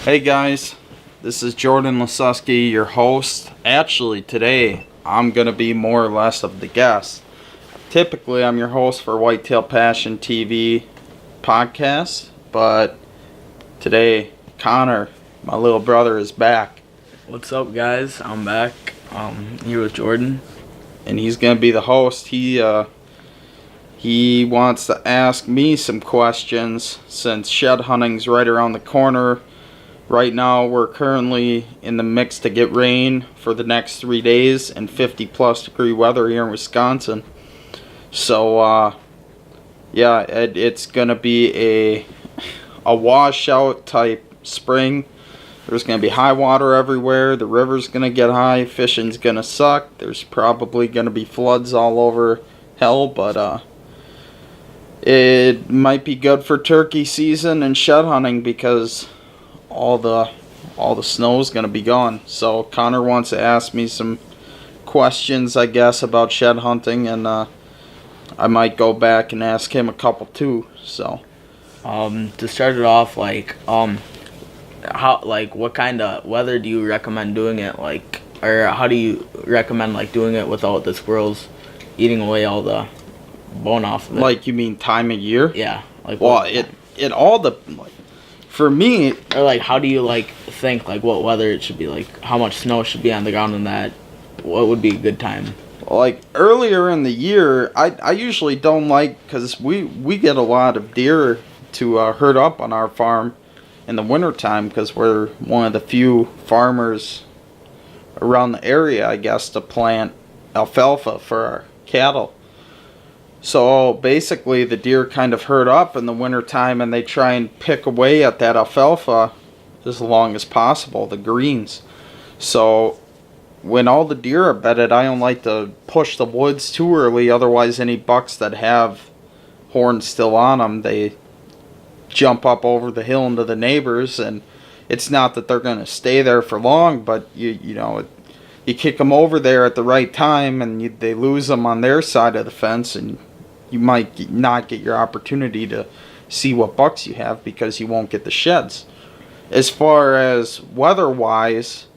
Hey guys, this is Jordan Lisowski, your host. Actually, today I'm going to be more or less of the guest. Typically, I'm your host for Whitetail Passion TV podcast, but today, Connor, my little brother, is back. What's up, guys? I'm back. Here with Jordan. And he's going to be the host. He wants to ask me some questions since shed hunting's right around the corner. Right now, we're currently in the mix to get rain for the next 3 days and 50-plus degree weather here in Wisconsin. So, it's going to be a washout type spring. There's going to be high water everywhere. The river's going to get high. Fishing's going to suck. There's probably going to be floods all over hell, but it might be good for turkey season and shed hunting because all the snow is going to be gone. So Connor wants to ask me some questions, I guess, about shed hunting, and I might go back and ask him a couple too. So to start it off, what kind of weather do you recommend doing it, or how do you recommend doing it without the squirrels eating away all the bone off of it? Like, you mean time of year? Yeah. It all for me, or how do you think what weather it should be, how much snow should be on the ground, and that what would be a good time? Earlier in the year, I usually don't because we get a lot of deer to herd up on our farm in the wintertime because we're one of the few farmers around the area, I guess, to plant alfalfa for our cattle. So basically the deer kind of herd up in the wintertime and they try and pick away at that alfalfa as long as possible, the greens. So when all the deer are bedded, I don't like to push the woods too early, otherwise any bucks that have horns still on them, they jump up over the hill into the neighbors, and it's not that they're going to stay there for long, but you kick them over there at the right time and they lose them on their side of the fence, and you might not get your opportunity to see what bucks you have because you won't get the sheds. As far as weather-wise,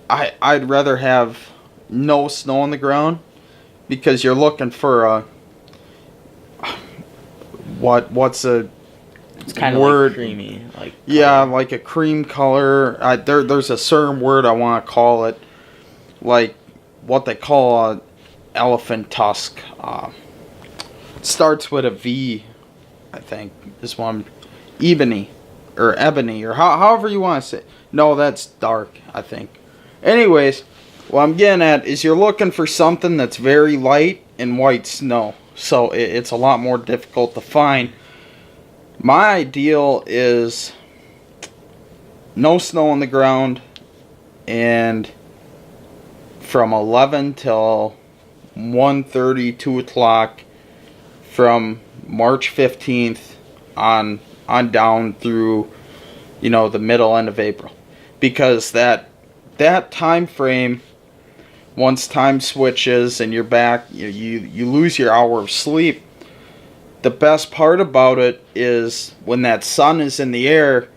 I'd rather have no snow on the ground because you're looking for what's a It's kind of word, creamy, like a cream color. There's a certain word I want to call it, like what they call a elephant tusk. It starts with a V, I think. This one, ebony, or however you want to say it. No, that's dark, I think. Anyways, what I'm getting at is you're looking for something that's very light and white snow. So it's a lot more difficult to find. My ideal is no snow on the ground and from 11 till 1:30, 2 o'clock from March 15th on down through, the middle end of April. Because that time frame, once time switches and you're back, you lose your hour of sleep. The best part about it is when that sun is in the air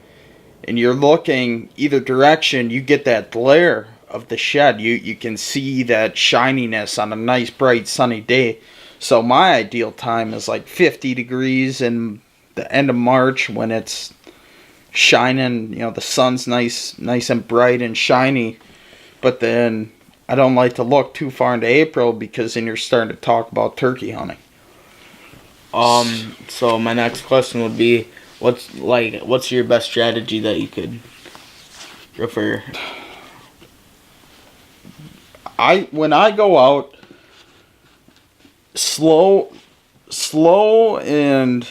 and you're looking either direction, you get that glare of the shed. You can see that shininess on a nice bright sunny day. So my ideal time is 50 degrees in the end of March when it's shining, the sun's nice and bright and shiny. But then I don't like to look too far into April because then you're starting to talk about turkey hunting. So my next question would be, what's your best strategy that you could refer? When I go out, slow and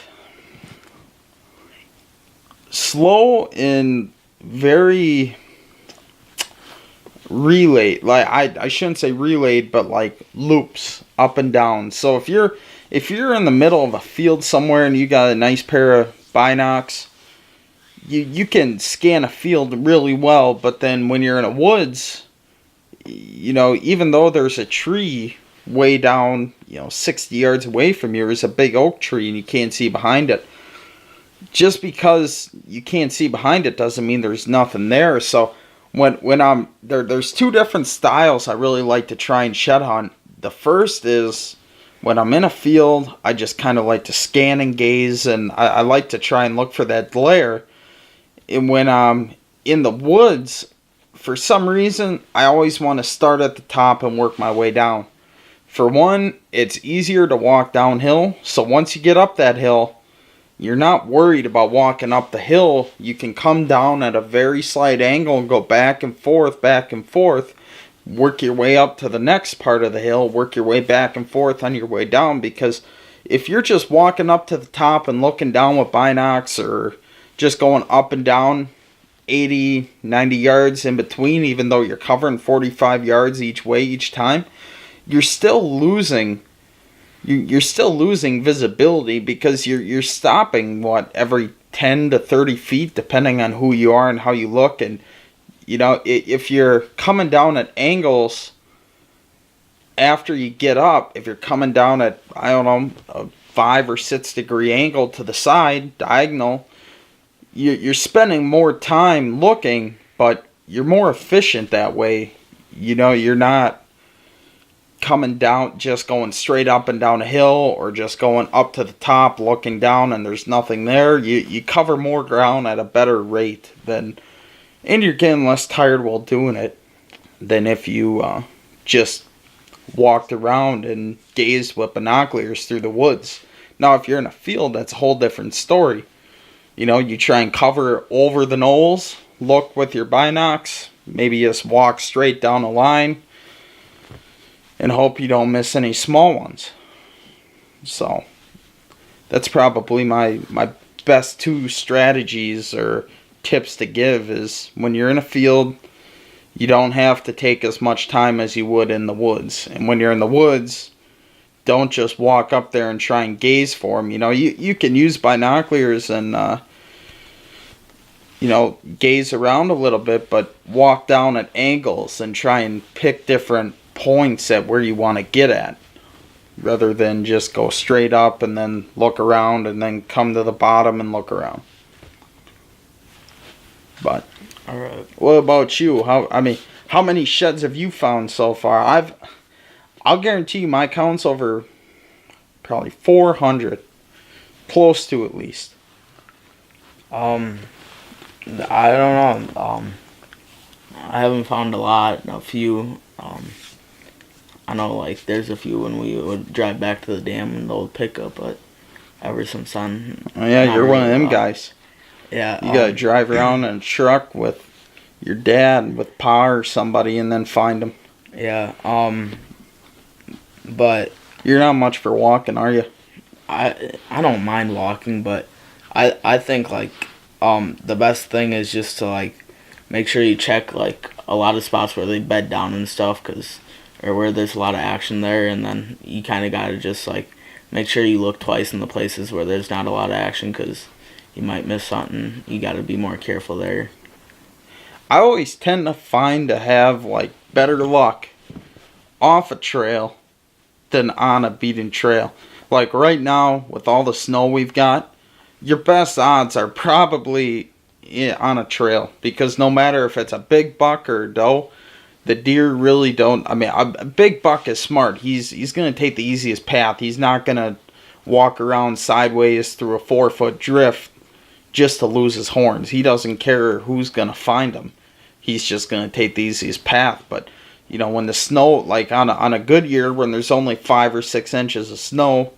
very relayed. I shouldn't say relayed, but loops up and down. So if you're in the middle of a field somewhere and you got a nice pair of binocs, you can scan a field really well. But then when you're in a woods, even though there's a tree way down, 60 yards away from you is a big oak tree and you can't see behind it. just because you can't see behind it doesn't mean there's nothing there. So when I'm there's two different styles I really like to try and shed hunt. The first is when I'm in a field, I just kind of like to scan and gaze, and I like to try and look for that glare. And when I'm in the woods, for some reason, I always want to start at the top and work my way down. For one, it's easier to walk downhill, so once you get up that hill, you're not worried about walking up the hill. You can come down at a very slight angle and go back and forth, work your way up to the next part of the hill, work your way back and forth on your way down, because if you're just walking up to the top and looking down with binocs, or just going up and down 80, 90 yards in between, even though you're covering 45 yards each way each time, you're still losing visibility, because you're stopping every 10 to 30 feet depending on who you are and how you look. And if you're coming down at angles after you get up, if you're coming down at, I don't know, a 5 or 6 degree angle to the side, diagonal, you're spending more time looking, but you're more efficient that way. You're not coming down, just going straight up and down a hill, or just going up to the top, looking down, and there's nothing there. You cover more ground at a better rate and you're getting less tired while doing it than if you just walked around and gazed with binoculars through the woods. Now, if you're in a field, that's a whole different story. You try and cover over the knolls, look with your binocs, maybe just walk straight down the line, and hope you don't miss any small ones. So, that's probably my best two strategies or tips to give, is when you're in a field, you don't have to take as much time as you would in the woods. And when you're in the woods, don't just walk up there and try and gaze for them. You can use binoculars and gaze around a little bit, but walk down at angles and try and pick different points at where you want to get at, rather than just go straight up and then look around and then come to the bottom and look around. But All right. what about you? How many sheds have you found so far? I'll guarantee you my count's over probably 400, close to at least. I don't know. I haven't found a lot. A few. I know, like, there's a few when we would drive back to the dam in the old pickup, but ever since then. Oh yeah, you're one of them guys. Yeah. You gotta drive around in a truck with your dad, with Pa or somebody, and then find them. Yeah. But you're not much for walking, are you? I don't mind walking, but I think like the best thing is just to like make sure you check like a lot of spots where they bed down and stuff, or where there's a lot of action there, and then you kind of gotta just like make sure you look twice in the places where there's not a lot of action, because you might miss something. You gotta be more careful there. I always tend to have like better luck off a trail than on a beaten trail. Like right now, with all the snow we've got, your best odds are probably on a trail, because no matter if it's a big buck or a doe, the deer really don't. A big buck is smart. He's gonna take the easiest path. He's not gonna walk around sideways through a 4-foot drift just to lose his horns. He doesn't care who's gonna find him. He's just gonna take the easiest path. But when the snow, like on a good year, when there's only 5 or 6 inches of snow,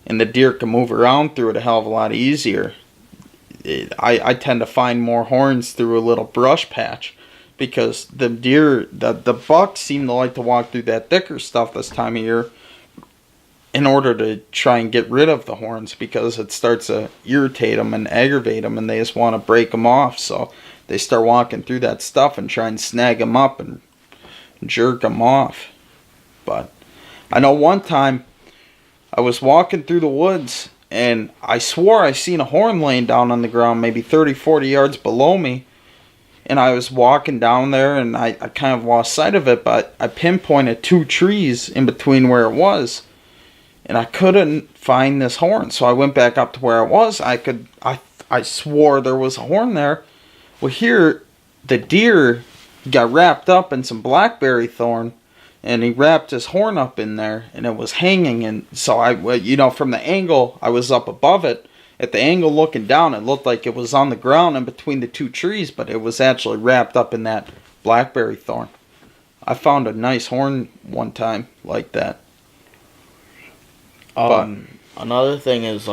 and the deer can move around through it a hell of a lot easier, I tend to find more horns through a little brush patch, because the deer, the bucks seem to like to walk through that thicker stuff this time of year in order to try and get rid of the horns, because it starts to irritate them and aggravate them, and they just want to break them off. So they start walking through that stuff and try and snag them up and jerk them off. But I know one time I was walking through the woods, and I swore I seen a horn laying down on the ground maybe 30, 40 yards below me. And I was walking down there, and I kind of lost sight of it, but I pinpointed 2 trees in between where it was, and I couldn't find this horn. So I went back up to where it was. I I swore there was a horn there. Well, here, the deer got wrapped up in some blackberry thorn, and he wrapped his horn up in there, and it was hanging. And so from the angle, I was up above it. At the angle looking down, it looked like it was on the ground in between the two trees, but it was actually wrapped up in that blackberry thorn. I found a nice horn one time like that. Another thing is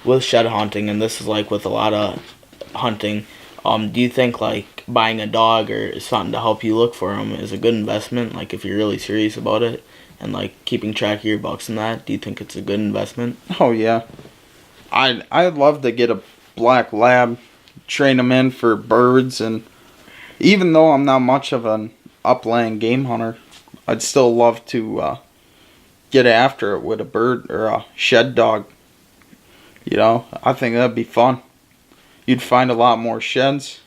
with shed hunting, and this is with a lot of hunting. Do you think buying a dog or something to help you look for them is a good investment? If you're really serious about it and keeping track of your bucks and that, do you think it's a good investment? Oh yeah, I'd love to get a black lab, train them in for birds, and even though I'm not much of an upland game hunter, I'd still love to get after it with a bird or a shed dog. I think that'd be fun. You'd find a lot more sheds.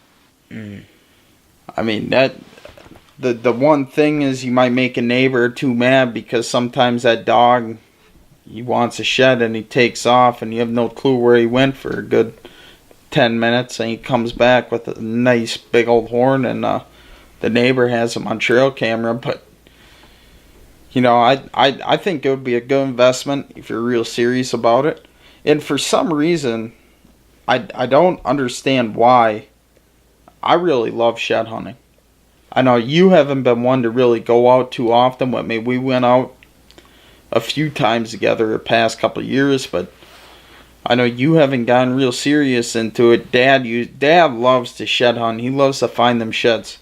I mean, the one thing is you might make a neighbor or two mad because sometimes that dog, he wants a shed and he takes off and you have no clue where he went for a good 10 minutes and he comes back with a nice big old horn and the neighbor has him on trail camera. But I think it would be a good investment if you're real serious about it. And for some reason, I don't understand why. I really love shed hunting. I know you haven't been one to really go out too often with me. We went out a few times together the past couple of years, but I know you haven't gotten real serious into it. Dad loves to shed hunt. He loves to find them sheds.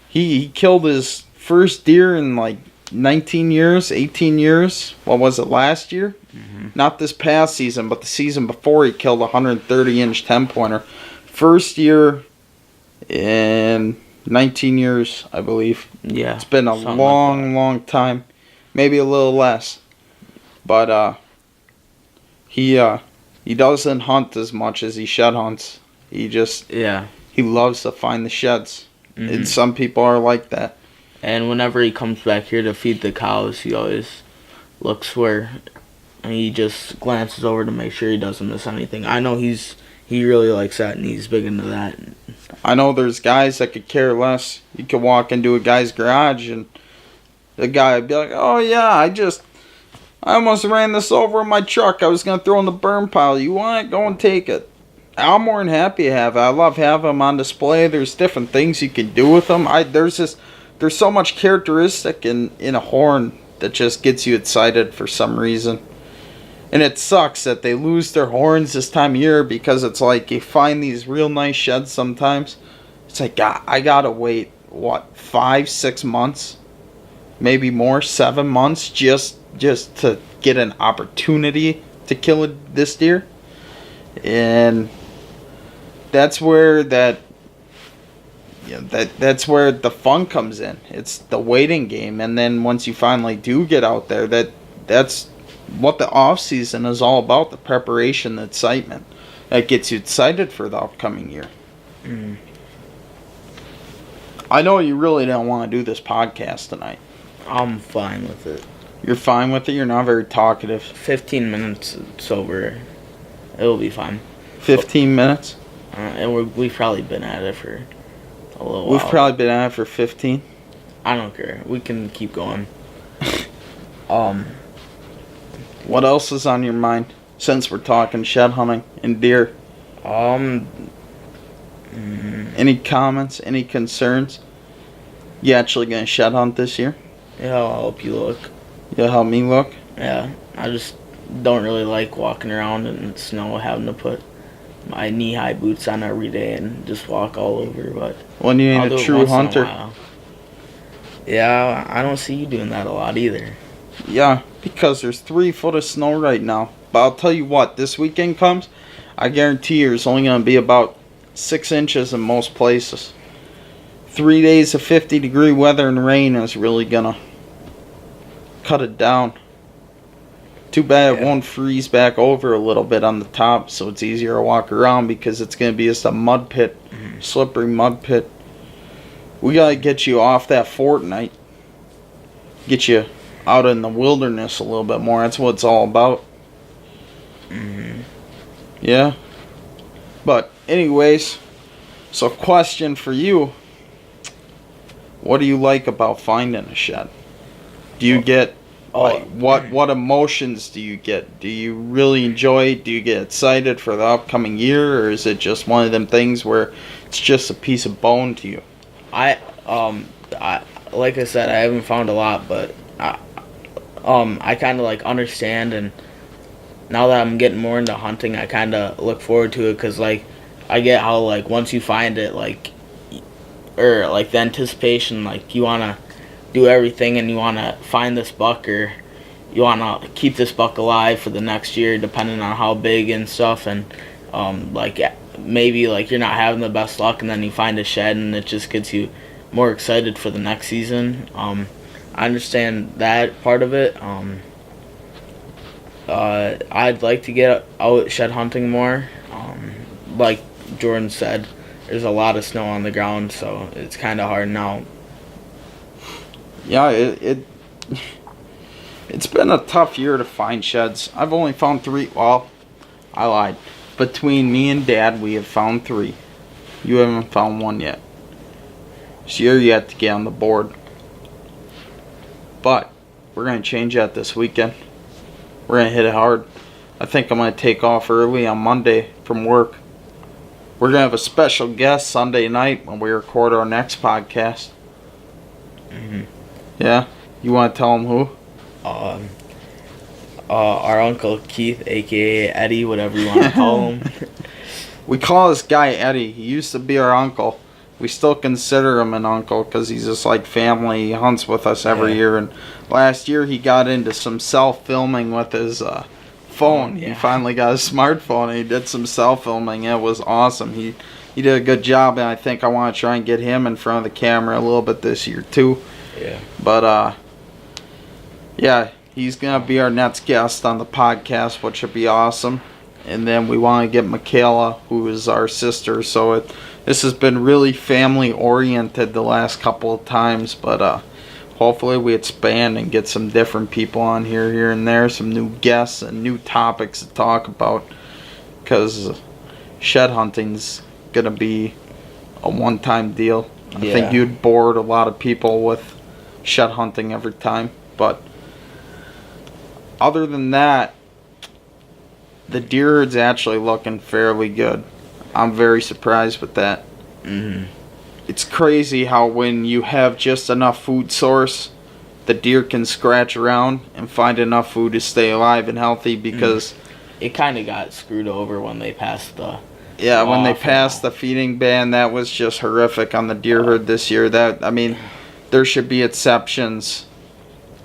He killed his first deer in 19 years, 18 years. What was it, last year? Mm-hmm. Not this past season, but the season before he killed a 130-inch 10-pointer. First year in 19 years, I believe. Yeah. It's been a long time. Maybe a little less. But he doesn't hunt as much as he shed hunts. He loves to find the sheds. Mm-hmm. And some people are like that. And whenever he comes back here to feed the cows, he always looks where, and he just glances over to make sure he doesn't miss anything. I know he really likes that, and he's big into that. I know there's guys that could care less. You could walk into a guy's garage, and the guy would be like, "Oh yeah, I almost ran this over in my truck. I was gonna throw in the burn pile. You want it? Go and take it." I'm more than happy to have it. I love having them on display. There's different things you can do with them. There's so much characteristic in a horn that just gets you excited for some reason. And it sucks that they lose their horns this time of year because it's you find these real nice sheds sometimes. It's I gotta wait, 5-6 months? Maybe more, 7 months just to get an opportunity to kill this deer. And that's where that's where the fun comes in. It's the waiting game, and then once you finally do get out there, that's what the off season is all about. The preparation, the excitement that gets you excited for the upcoming year. Mm. I know you really don't want to do this podcast tonight. I'm fine with it. You're fine with it? You're not very talkative. 15 minutes, it's over. It'll be fine. 15 minutes? And we've probably been at it for a little while. We've probably been at it for 15. I don't care. We can keep going. What else is on your mind since we're talking shed hunting and deer? Any comments? Any concerns? You actually gonna shed hunt this year? Yeah, I'll help you look. You'll help me look? Yeah, I just don't really like walking around in snow, having to put my knee-high boots on every day and just walk all over. But when you ain't a true hunter. Yeah, I don't see you doing that a lot either. Yeah, because there's 3 foot of snow right now. But I'll tell you what, this weekend comes, I guarantee you there's only going to be about 6 inches in most places. 3 days of 50-degree weather and rain is really going to cut it down. Too bad it won't freeze back over a little bit on the top, so it's easier to walk around because it's going to be just a mud pit, slippery mud pit. We got to get you off that Fortnite. Get you out in the wilderness a little bit more. That's what it's all about. Mm-hmm. Yeah? But anyways, so question for you. What do you like about finding a shed? Do you get, like, what emotions do you get? Do you really enjoy it? Do you get excited for the upcoming year? Or is it just one of them things where it's just a piece of bone to you? I like I said, I haven't found a lot, but I kind of like understand, and now that I'm getting more into hunting, I kind of look forward to it, because like I get how like once you find it, like, or like the anticipation, like you want to do everything and you want to find this buck, or you want to keep this buck alive for the next year, depending on how big and stuff. And like maybe like you're not having the best luck, and then you find a shed and it just gets you more excited for the next season. I understand that part of it. I'd like to get out shed hunting more. Like Jordan said, there's a lot of snow on the ground, so it's kind of hard now. Yeah, it's been a tough year to find sheds. I've only found 3. Well, I lied. Between me and Dad, we have found 3. You haven't found 1 yet. So you're yet to get on the board. But we're going to change that this weekend. We're going to hit it hard. I think I'm going to take off early on Monday from work. We're going to have a special guest Sunday night when we record our next podcast. Mm-hmm. Yeah? You want to tell them who? Our Uncle Keith, a.k.a. Eddie, whatever you want to call him. We call this guy Eddie. He used to be our uncle. We still consider him an uncle because he's just like family. He hunts with us every year. And last year he got into some self-filming with his phone. Yeah. He finally got a smartphone and he did some self-filming. It was awesome. He did a good job, and I think I want to try and get him in front of the camera a little bit this year too. Yeah. But yeah, he's gonna be our next guest on the podcast, which would be awesome. And then we want to get Michaela, who is our sister. So this has been really family oriented the last couple of times, but hopefully we expand and get some different people on here and there, some new guests and new topics to talk about, because shed hunting's gonna be a one-time deal. I think you'd bored a lot of people with shed hunting every time, but other than that, the deer herd's actually looking fairly good. I'm very surprised with that. Mm-hmm. It's crazy how when you have just enough food source, the deer can scratch around and find enough food to stay alive and healthy, because it kind of got screwed over when they passed the when they passed the feeding ban. That was just horrific on the deer herd this year. There should be exceptions.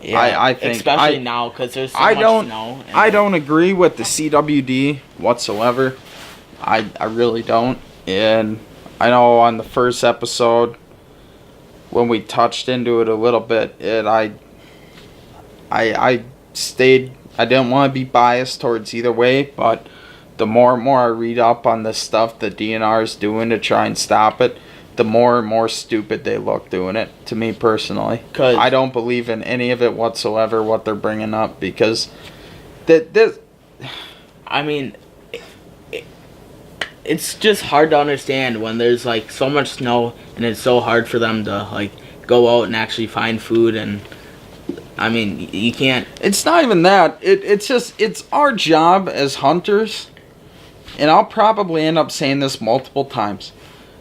Yeah, I think, especially now, because there's so much snow. I don't agree with the CWD whatsoever. I really don't. And I know on the first episode, when we touched into it a little bit, I stayed. I didn't want to be biased towards either way, but the more and more I read up on this stuff the DNR is doing to try and stop it, the more and more stupid they look doing it, to me personally. I don't believe in any of it whatsoever, what they're bringing up, because I mean, it's just hard to understand when there's like so much snow and it's so hard for them to like go out and actually find food. And I mean, you can't. It's not even that. It's our job as hunters, and I'll probably end up saying this multiple times.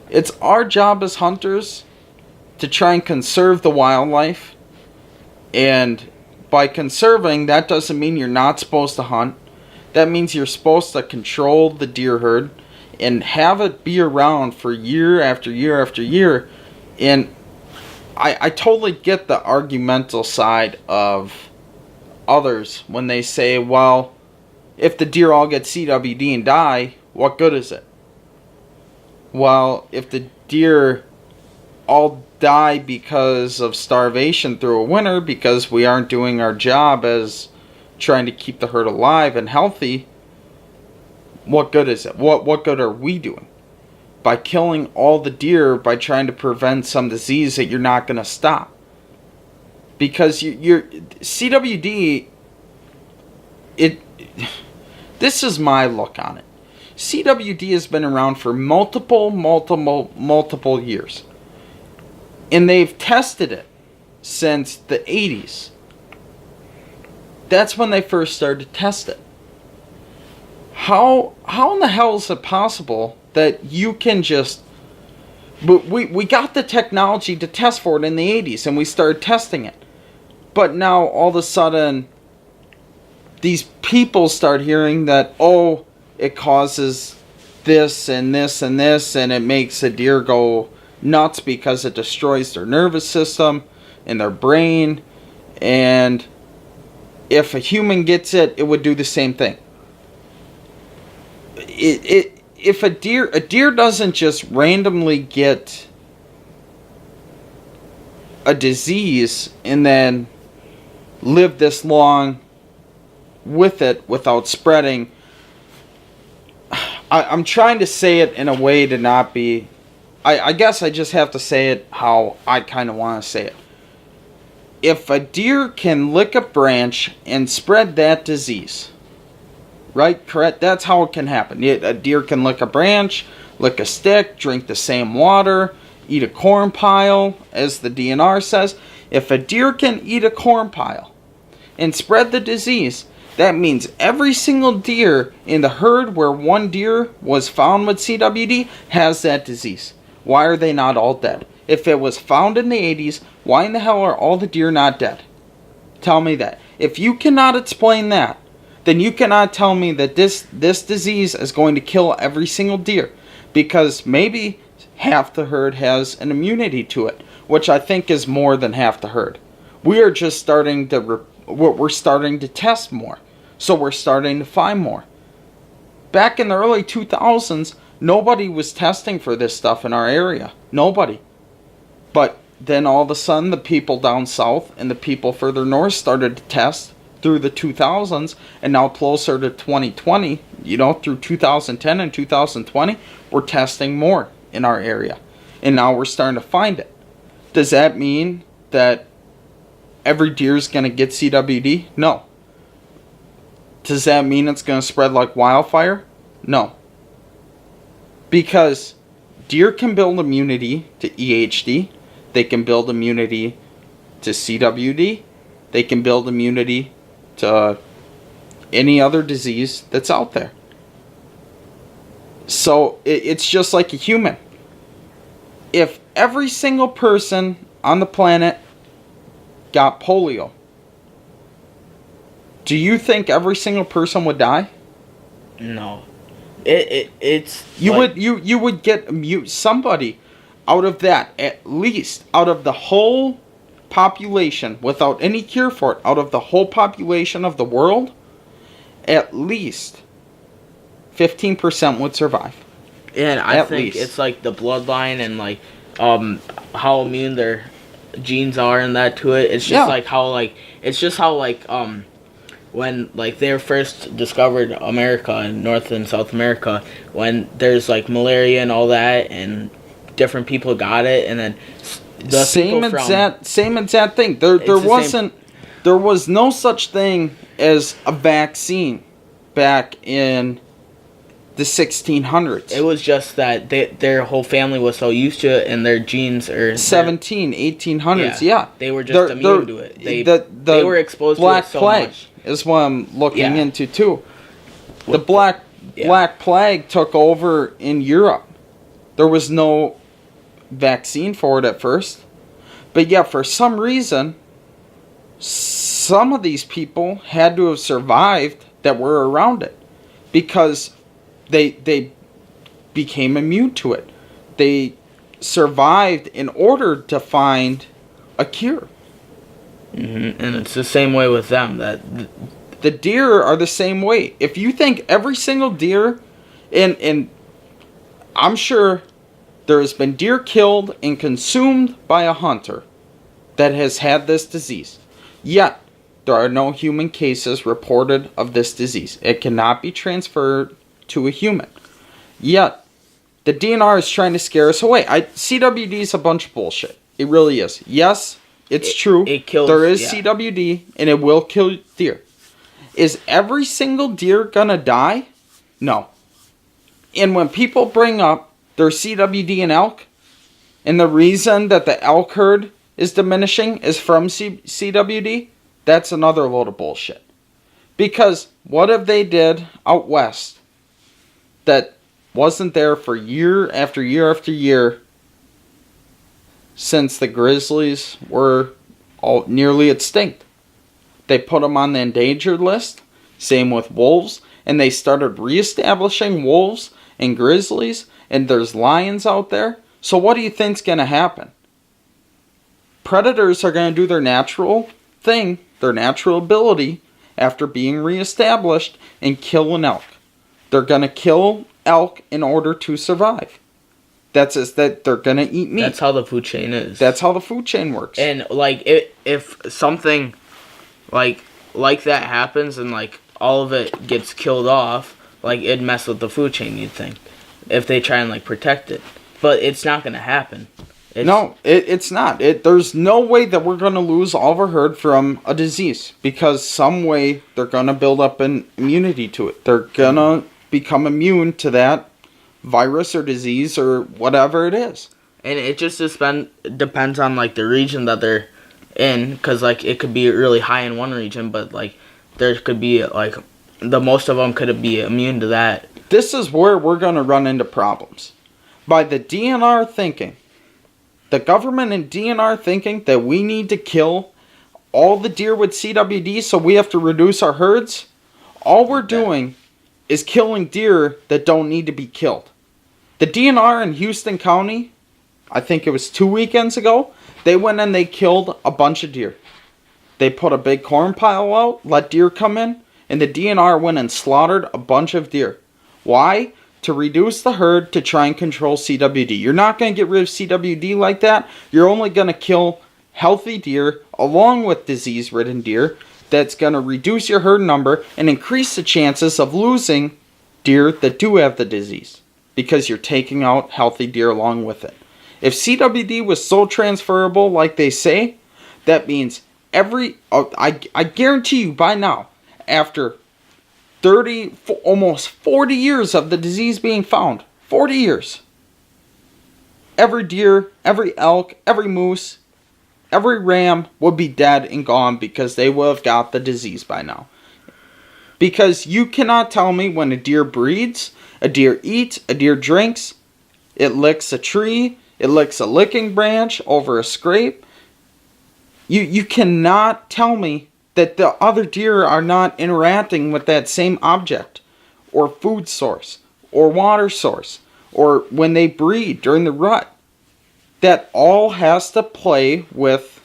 It's our job as hunters to try and conserve the wildlife. And by conserving, that doesn't mean you're not supposed to hunt. That means you're supposed to control the deer herd and have it be around for year after year after year. And I totally get the argumental side of others when they say, well, if the deer all get CWD and die, what good is it? Well, if the deer all die because of starvation through a winter, because we aren't doing our job as trying to keep the herd alive and healthy, what good is it? What good are we doing? By killing all the deer, by trying to prevent some disease that you're not going to stop. Because you're CWD, this is my look on it. CWD has been around for multiple years. And they've tested it since the 80s. That's when they first started to test it. How in the hell is it possible that you can just... But we got the technology to test for it in the 80s, and we started testing it. But now, all of a sudden, these people start hearing that, oh, it causes this and this and this, and it makes a deer go nuts because it destroys their nervous system and their brain, and if a human gets it, it would do the same thing. If a deer doesn't just randomly get a disease and then live this long with it without spreading. I'm trying to say it in a way to not be... I guess I just have to say it how I kind of want to say it. If a deer can lick a branch and spread that disease, right? Correct? That's how it can happen. A deer can lick a branch, lick a stick, drink the same water, eat a corn pile, as the DNR says. If a deer can eat a corn pile and spread the disease, that means every single deer in the herd where one deer was found with CWD has that disease. Why are they not all dead? If it was found in the 80s, why in the hell are all the deer not dead? Tell me that. If you cannot explain that, then you cannot tell me that this disease is going to kill every single deer. Because maybe half the herd has an immunity to it, which I think is more than half the herd. We are just starting to we're starting to test more, so we're starting to find more. Back in the early 2000s, nobody was testing for this stuff in our area. Nobody. But then all of a sudden, the people down south and the people further north started to test through the 2000s, and now closer to 2020, through 2010 and 2020, we're testing more in our area. And now we're starting to find it. Does that mean that every deer is going to get CWD? No. Does that mean it's going to spread like wildfire? No. Because deer can build immunity to EHD. They can build immunity to CWD. They can build immunity to any other disease that's out there. So it's just like a human. If every single person on the planet got polio, do you think every single person would die? No. It's you would get somebody out of that, at least out of the whole population, without any cure for it, out of the whole population of the world, at least 15% would survive. Yeah, and I think it's like the bloodline and like how immune their genes are and that to it. It's just when like they first discovered America and North and South America, when there's like malaria and all that, and different people got it, and then the same exact thing. There was no such thing as a vaccine back in the 1600s. It was just that their whole family was so used to it, and their genes are 1800s. Yeah. They were just immune to it. They were exposed to it so Plague much. Is what I'm looking into too. The Black Plague took over in Europe. There was no vaccine for it at first. But yeah, for some reason, some of these people had to have survived that were around it. Because they became immune to it. They survived in order to find a cure. Mm-hmm. And it's the same way with them. That the deer are the same way. If you think every single deer, and I'm sure there has been deer killed and consumed by a hunter that has had this disease. Yet, there are no human cases reported of this disease. It cannot be transferred to a human. Yet, the DNR is trying to scare us away. CWD is a bunch of bullshit. It really is. Yes, it's true. It kills. There is CWD, and it will kill deer. Is every single deer gonna die? No. And when people bring up their CWD and elk, and the reason that the elk herd is diminishing is from CWD, that's another load of bullshit. Because what if they did out west that wasn't there for year after year after year since the grizzlies were all nearly extinct? They put them on the endangered list. Same with wolves. And they started reestablishing wolves and grizzlies. And there's lions out there. So what do you think's going to happen? Predators are going to do their natural thing, their natural ability, after being reestablished, and kill an elk. They're going to kill elk in order to survive. That's just that they're going to eat meat. That's how the food chain is. That's how the food chain works. And like if something like that happens and like all of it gets killed off, like it'd mess with the food chain, you'd think, if they try and like protect it. But it's not going to happen. It's not. There's no way that we're going to lose all of our herd from a disease, because some way they're going to build up an immunity to it. They're going to become immune to that virus or disease or whatever it is. And it just depends on like the region that they're in, because like it could be really high in one region, but like there could be like the most of them could be immune to that. This is where we're going to run into problems. By the DNR thinking, the government and DNR thinking that we need to kill all the deer with CWD so we have to reduce our herds, all we're doing is killing deer that don't need to be killed. The DNR in Houston County, I think it was 2 weekends ago, they went and they killed a bunch of deer. They put a big corn pile out, let deer come in, and the DNR went and slaughtered a bunch of deer. Why? To reduce the herd to try and control CWD. You're not going to get rid of CWD like that. You're only going to kill healthy deer along with disease-ridden deer. That's going to reduce your herd number and increase the chances of losing deer that do have the disease, because you're taking out healthy deer along with it. If CWD was so transferable like they say, that means I guarantee you by now, after 30, almost 40 years of the disease being found. 40 years. Every deer, every elk, every moose, every ram would be dead and gone because they would have got the disease by now. Because you cannot tell me when a deer breeds, a deer eats, a deer drinks, it licks a tree, it licks a licking branch over a scrape. You cannot tell me that the other deer are not interacting with that same object, or food source, or water source, or when they breed during the rut. That all has to play with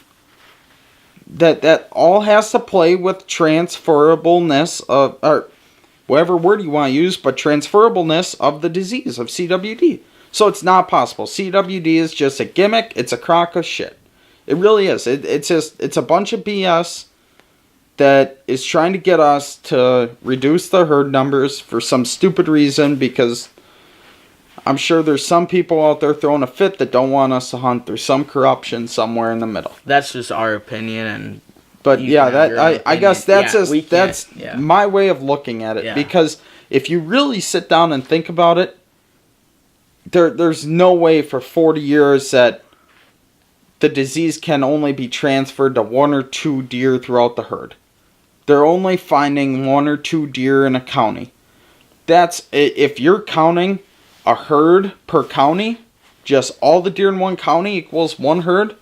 transferableness of, or whatever word you want to use, but transferableness of the disease of CWD. So it's not possible. CWD is just a gimmick. It's a crock of shit. It really is. It's a bunch of BS that is trying to get us to reduce the herd numbers for some stupid reason, because I'm sure there's some people out there throwing a fit that don't want us to hunt. There's some corruption somewhere in the middle. That's just our opinion, but yeah, I guess that's my way of looking at it. Yeah. Because if you really sit down and think about it, there's no way for 40 years that the disease can only be transferred to one or two deer throughout the herd. They're only finding one or two deer in a county. That's, if you're counting a herd per county, just all the deer in one county equals one herd,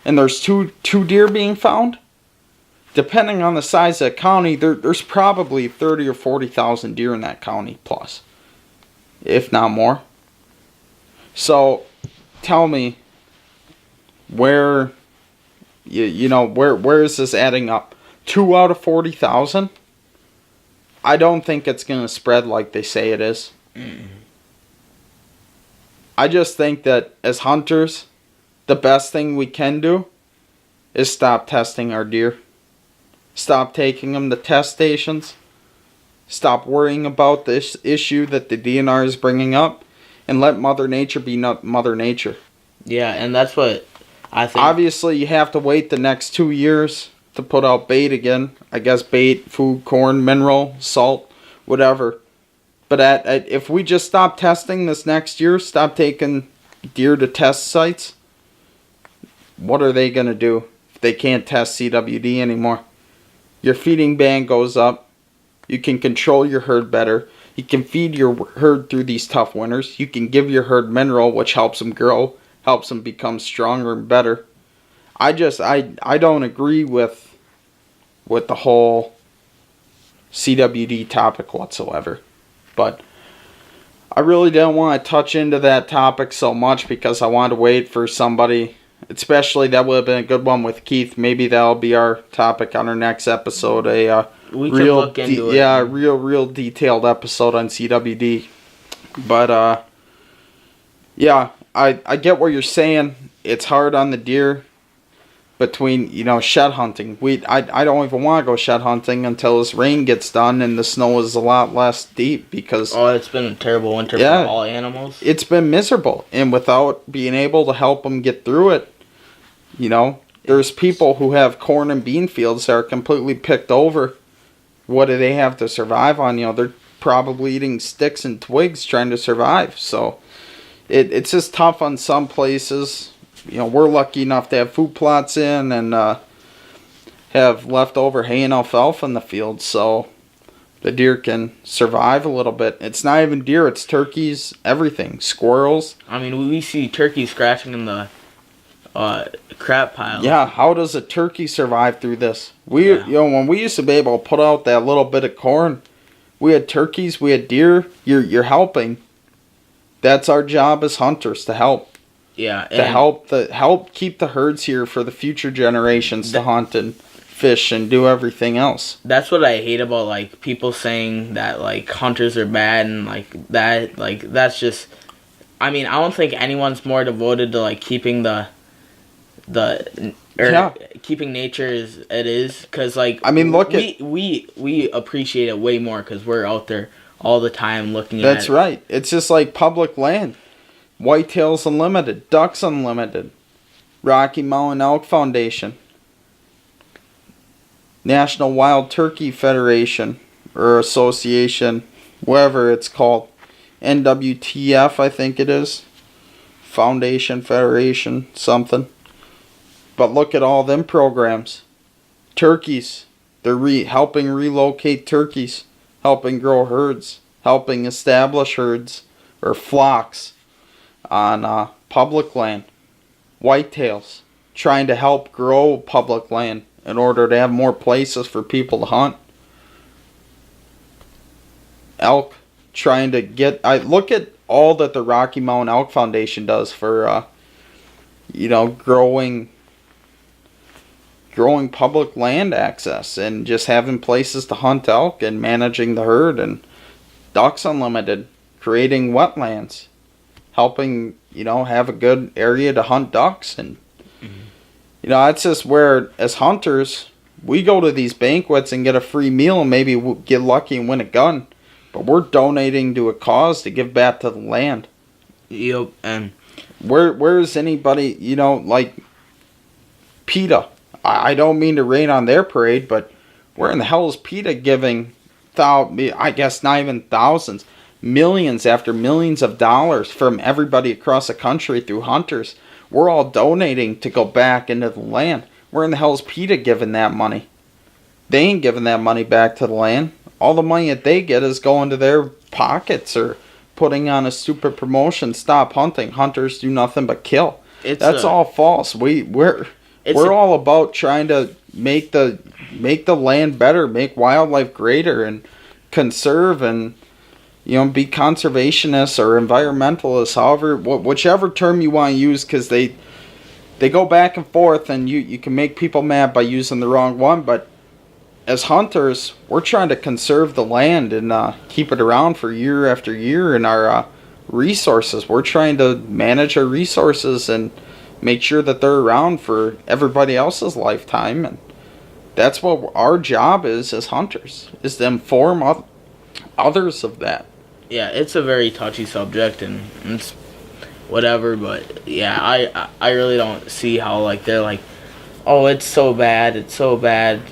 and there's two deer being found, depending on the size of the county, there's probably 30 or 40,000 deer in that county plus, if not more. So, tell me, where is this adding up? 2 out of 40,000? I don't think it's going to spread like they say it is. I just think that as hunters, the best thing we can do is stop testing our deer. Stop taking them to test stations. Stop worrying about this issue that the DNR is bringing up, and let Mother Nature be Mother Nature. Yeah, and that's what I think. Obviously, you have to wait the next 2 years to put out bait again. I guess bait, food, corn, mineral, salt, whatever. But if we just stop testing this next year, stop taking deer to test sites, what are they going to do if they can't test CWD anymore? Your feeding ban goes up. You can control your herd better. You can feed your herd through these tough winters. You can give your herd mineral, which helps them grow, helps them become stronger and better. I don't agree with the whole CWD topic whatsoever. But I really didn't want to touch into that topic so much because I wanted to wait for somebody, especially that would have been a good one with Keith. Maybe that'll be our topic on our next episode. We can look into it. Yeah, real detailed episode on CWD. But yeah, I get what you're saying. It's hard on the deer between, shed hunting. I don't even want to go shed hunting until this rain gets done and the snow is a lot less deep because it's been a terrible winter for all animals. It's been miserable, and without being able to help them get through it, there's people who have corn and bean fields that are completely picked over. What do they have to survive on? They're probably eating sticks and twigs trying to survive. So it's just tough on some places. We're lucky enough to have food plots in and have leftover hay and alfalfa in the field, so the deer can survive a little bit. It's not even deer, it's turkeys, everything, squirrels. I mean, we see turkeys scratching in the crap pile. Yeah, how does a turkey survive through this? When we used to be able to put out that little bit of corn, we had turkeys, we had deer. You're helping. That's our job as hunters, to help. Yeah, to help keep the herds here for the future generations to hunt and fish and do everything else. That's what I hate about people saying that hunters are bad and that's just. I mean, I don't think anyone's more devoted to keeping keeping nature as it is, because we appreciate it way more because we're out there all the time looking at it. That's right. It's just like public land. Whitetails Unlimited, Ducks Unlimited, Rocky Mountain Elk Foundation, National Wild Turkey Federation or Association, whatever it's called, NWTF I think it is, Foundation, Federation, something. But look at all them programs. Turkeys, they're helping relocate turkeys, helping grow herds, helping establish herds or flocks on public land. Whitetails, trying to help grow public land in order to have more places for people to hunt. Elk, trying to look at all that the Rocky Mountain Elk Foundation does for growing public land access and just having places to hunt elk and managing the herd. And Ducks Unlimited, creating wetlands, helping have a good area to hunt ducks. And that's just where, as hunters, we go to these banquets and get a free meal and maybe get lucky and win a gun, but we're donating to a cause to give back to the land. Yep. And where is anybody, like PETA? I don't mean to rain on their parade, but where in the hell is PETA giving I guess not even thousands, millions after millions of dollars from everybody across the country through hunters? We're all donating to go back into the land. Where in the hell is PETA giving that money? They ain't giving that money back to the land. All the money that they get is going to their pockets or putting on a stupid promotion. Stop hunting. Hunters do nothing but kill. That's all false. We're all about trying to make the land better, make wildlife greater, and conserve and be conservationists or environmentalists, however, whichever term you want to use, because they go back and forth, and you can make people mad by using the wrong one. But as hunters, we're trying to conserve the land and keep it around for year after year, and our resources. We're trying to manage our resources and make sure that they're around for everybody else's lifetime. And that's what our job is as hunters, is to inform others of that. Yeah, it's a very touchy subject, and it's whatever, but yeah, I really don't see how they're oh, it's so bad.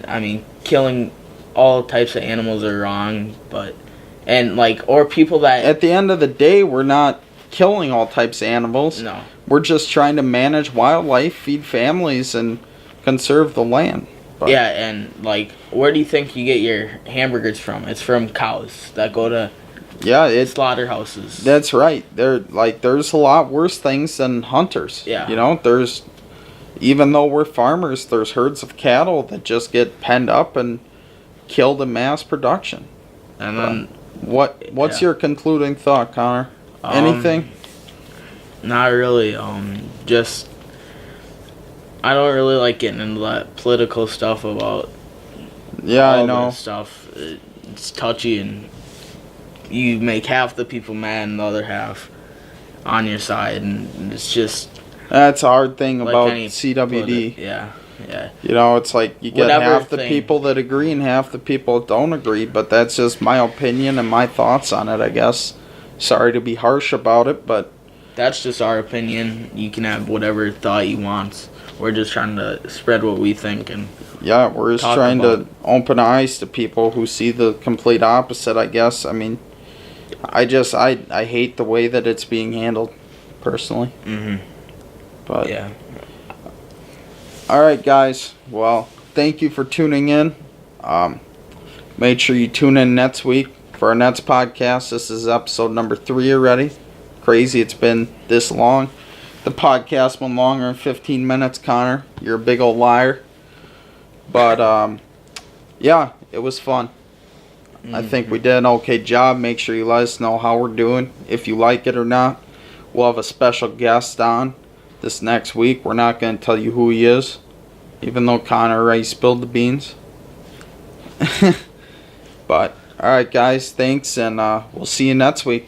I mean, killing all types of animals are wrong, but And like, or people that At the end of the day, we're not killing all types of animals. no. We're just trying to manage wildlife, feed families, and conserve the land. But Yeah, and like, where do you think you get your hamburgers from? It's from cows that go to yeah, it's slaughterhouses. that's right. There's a lot worse things than hunters. Yeah. You know, even though we're farmers, there's herds of cattle that just get penned up and killed in mass production. And then What's Yeah. your concluding thought, Connor? Anything? Not really. Just I don't really like getting into that political stuff about Yeah, I all know. that stuff. It's touchy, and you make half the people mad and the other half on your side, and it's just That's a hard thing like about any CWD. Yeah. You know, it's like you get Whatever half the thing. people that agree and half the people that don't agree, but that's just my opinion and my thoughts on it, I guess. Sorry to be harsh about it, but That's just our opinion. You can have whatever thought you want. We're just trying to spread what we think, and yeah, we're just Talk trying about to open eyes to people who see the complete opposite, I guess. I mean, I hate the way that it's being handled, personally. But yeah. all right, guys. Well, thank you for tuning in. Make sure you tune in next week for our next podcast. This is episode number 3 already. Crazy it's been this long. The podcast went longer than 15 minutes, Connor. You're a big old liar. But, yeah, it was fun. I think we did an okay job. Make sure you let us know how we're doing, if you like it or not. We'll have a special guest on this next week. We're not going to tell you who he is, even though Connor already spilled the beans. But, alright guys, thanks, and we'll see you next week.